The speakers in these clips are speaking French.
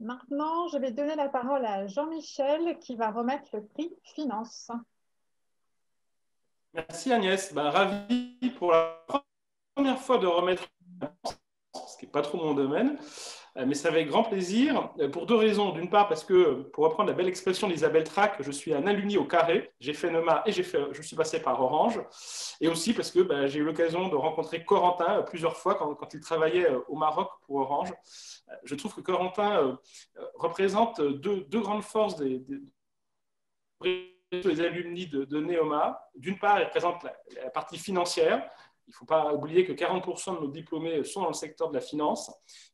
Maintenant, je vais donner la parole à Jean-Michel qui va remettre le prix Finance. Merci Agnès. Ravi pour la première fois de remettre, ce qui n'est pas trop mon domaine, mais c'est avec grand plaisir, pour deux raisons. D'une part, parce que, pour reprendre la belle expression d'Isabelle Trac, je suis un alumni au carré. J'ai fait Neuma et je suis passé par Orange. Et aussi parce que j'ai eu l'occasion de rencontrer Corentin plusieurs fois quand il travaillait au Maroc pour Orange. Je trouve que Corentin représente deux grandes forces des alumni de Neoma. D'une part, il représente la partie financière. Il ne faut pas oublier que 40% de nos diplômés sont dans le secteur de la finance.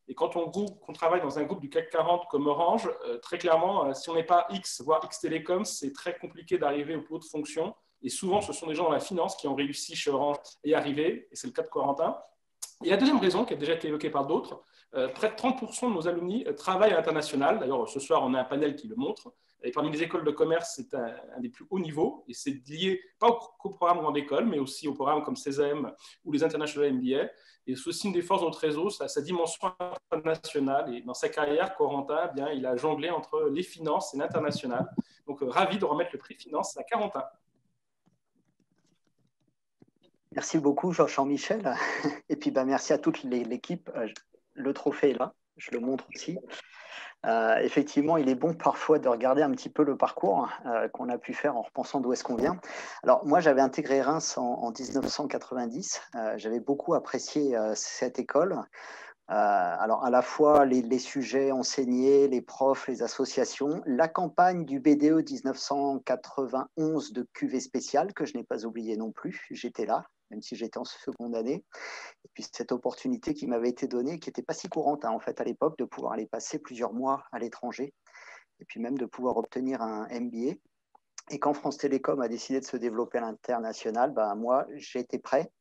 Et quand on travaille dans un groupe du CAC 40 comme Orange, très clairement, si on n'est pas X, voire X Télécom, c'est très compliqué d'arriver au plus haut de fonction. Et souvent, ce sont des gens dans la finance qui ont réussi chez Orange et y arriver. Et c'est le cas de Corentin. Et la deuxième raison, qui a déjà été évoquée par d'autres, près de 30% de nos alumni travaillent à l'international. D'ailleurs, ce soir, on a un panel qui le montre. Et parmi les écoles de commerce, c'est un des plus hauts niveaux. Et c'est lié pas qu'au programme grande école, mais aussi aux programmes comme CESAM ou les International MBA. Et c'est aussi une des forces de notre réseau, sa dimension internationale. Et dans sa carrière, Corentin, il a jonglé entre les finances et l'international. Donc, ravi de remettre le prix finance à Corentin. Merci beaucoup, Jean-Michel. Et puis, merci à toute l'équipe. Le trophée est là, je le montre aussi. Effectivement, il est bon parfois de regarder un petit peu le parcours qu'on a pu faire en repensant d'où est-ce qu'on vient. Alors, moi, j'avais intégré Reims en 1990. J'avais beaucoup apprécié cette école. Alors, à la fois les sujets enseignés, les profs, les associations, la campagne du BDE 1991 de QV spécial, que je n'ai pas oublié non plus. J'étais là, même si j'étais en seconde année. Et puis, cette opportunité qui m'avait été donnée, qui n'était pas si courante en fait à l'époque, de pouvoir aller passer plusieurs mois à l'étranger, et puis même de pouvoir obtenir un MBA. Et quand France Télécom a décidé de se développer à l'international, moi, j'ai été prêt.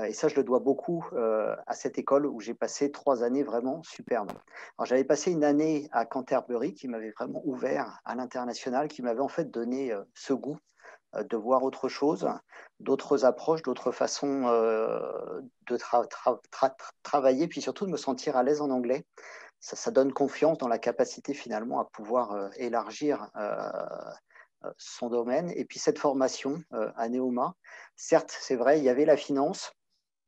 Et ça, je le dois beaucoup à cette école où j'ai passé 3 années vraiment superbes. Alors, j'avais passé une année à Canterbury qui m'avait vraiment ouvert à l'international, qui m'avait en fait donné ce goût de voir autre chose, d'autres approches, d'autres façons de travailler, puis surtout de me sentir à l'aise en anglais. Ça donne confiance dans la capacité finalement à pouvoir élargir son domaine. Et puis cette formation à Neoma, certes, c'est vrai, il y avait la finance,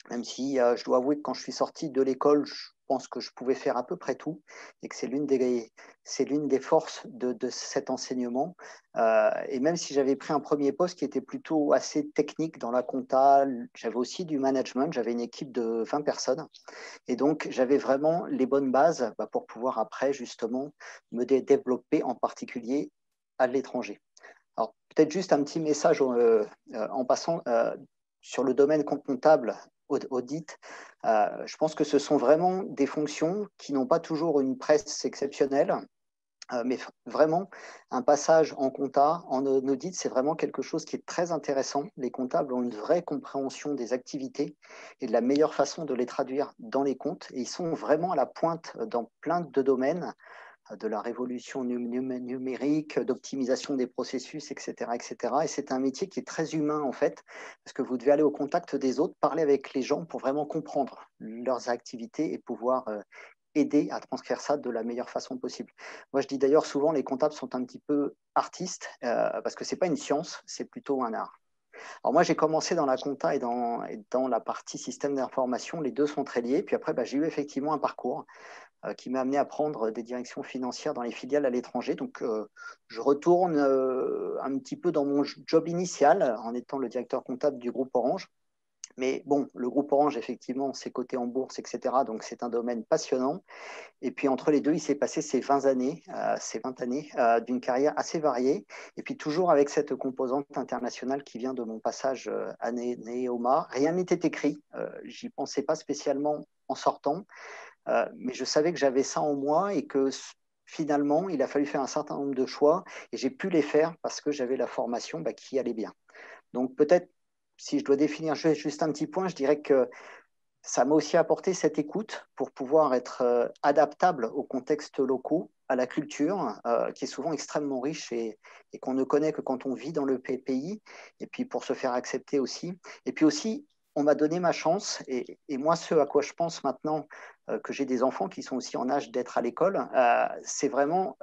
même si je dois avouer que quand je suis sorti de l'école, je pense que je pouvais faire à peu près tout et que c'est l'une des forces de cet enseignement. Et même si j'avais pris un premier poste qui était plutôt assez technique dans la compta, j'avais aussi du management, j'avais une équipe de 20 personnes. Et donc, j'avais vraiment les bonnes bases pour pouvoir après, justement, me développer en particulier à l'étranger. Alors, peut-être juste un petit message en passant sur le domaine comptable audit. Je pense que ce sont vraiment des fonctions qui n'ont pas toujours une presse exceptionnelle, mais vraiment un passage en compta, en audit, c'est vraiment quelque chose qui est très intéressant. Les comptables ont une vraie compréhension des activités et de la meilleure façon de les traduire dans les comptes. Et ils sont vraiment à la pointe dans plein de domaines, de la révolution numérique, d'optimisation des processus, etc., etc. Et c'est un métier qui est très humain, en fait, parce que vous devez aller au contact des autres, parler avec les gens pour vraiment comprendre leurs activités et pouvoir aider à transcrire ça de la meilleure façon possible. Moi, je dis d'ailleurs souvent, les comptables sont un petit peu artistes, parce que ce n'est pas une science, c'est plutôt un art. Alors moi, j'ai commencé dans la compta et dans la partie système d'information. Les deux sont très liés. Puis après, j'ai eu effectivement un parcours qui m'a amené à prendre des directions financières dans les filiales à l'étranger. Donc, je retourne un petit peu dans mon job initial en étant le directeur comptable du groupe Orange. Mais bon, le groupe Orange, effectivement, c'est coté en bourse, etc. Donc, c'est un domaine passionnant. Et puis, entre les deux, il s'est passé ces 20 années, d'une carrière assez variée. Et puis, toujours avec cette composante internationale qui vient de mon passage à Neoma. Rien n'était écrit. J'y pensais pas spécialement en sortant. Mais je savais que j'avais ça en moi et que finalement, il a fallu faire un certain nombre de choix et j'ai pu les faire parce que j'avais la formation qui allait bien. Donc peut-être, si je dois définir juste un petit point, je dirais que ça m'a aussi apporté cette écoute pour pouvoir être adaptable aux contextes locaux, à la culture, qui est souvent extrêmement riche et qu'on ne connaît que quand on vit dans le pays, et puis pour se faire accepter aussi. Et puis aussi, on m'a donné ma chance. Et moi, ce à quoi je pense maintenant que j'ai des enfants qui sont aussi en âge d'être à l'école, c'est vraiment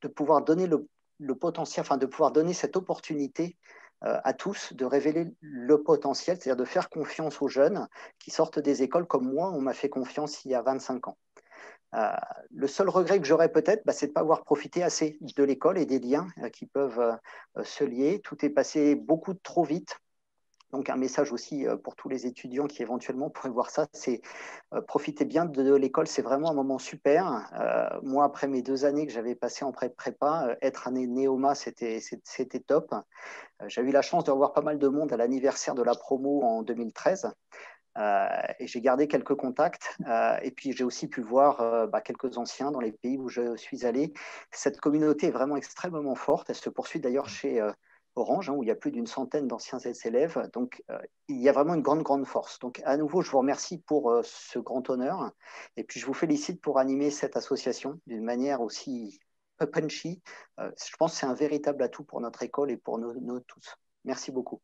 de pouvoir donner le potentiel, enfin de pouvoir donner cette opportunité à tous de révéler le potentiel, c'est-à-dire de faire confiance aux jeunes qui sortent des écoles comme moi, on m'a fait confiance il y a 25 ans. Euh, le seul regret que j'aurais peut-être, c'est de ne pas avoir profité assez de l'école et des liens qui peuvent se lier. Tout est passé beaucoup trop vite. Donc un message aussi pour tous les étudiants qui éventuellement pourraient voir ça, c'est profitez bien de l'école, c'est vraiment un moment super. Moi, après mes 2 années que j'avais passées en prépa, être un néoma, c'était top. J'ai eu la chance de revoir pas mal de monde à l'anniversaire de la promo en 2013. Et j'ai gardé quelques contacts. Et puis, j'ai aussi pu voir quelques anciens dans les pays où je suis allé. Cette communauté est vraiment extrêmement forte. Elle se poursuit d'ailleurs chez Orange, où il y a plus d'une centaine d'anciens élèves. Donc, il y a vraiment une grande, grande force. Donc, à nouveau, je vous remercie pour ce grand honneur. Et puis, je vous félicite pour animer cette association d'une manière aussi punchy. Je pense que c'est un véritable atout pour notre école et pour nous tous. Merci beaucoup.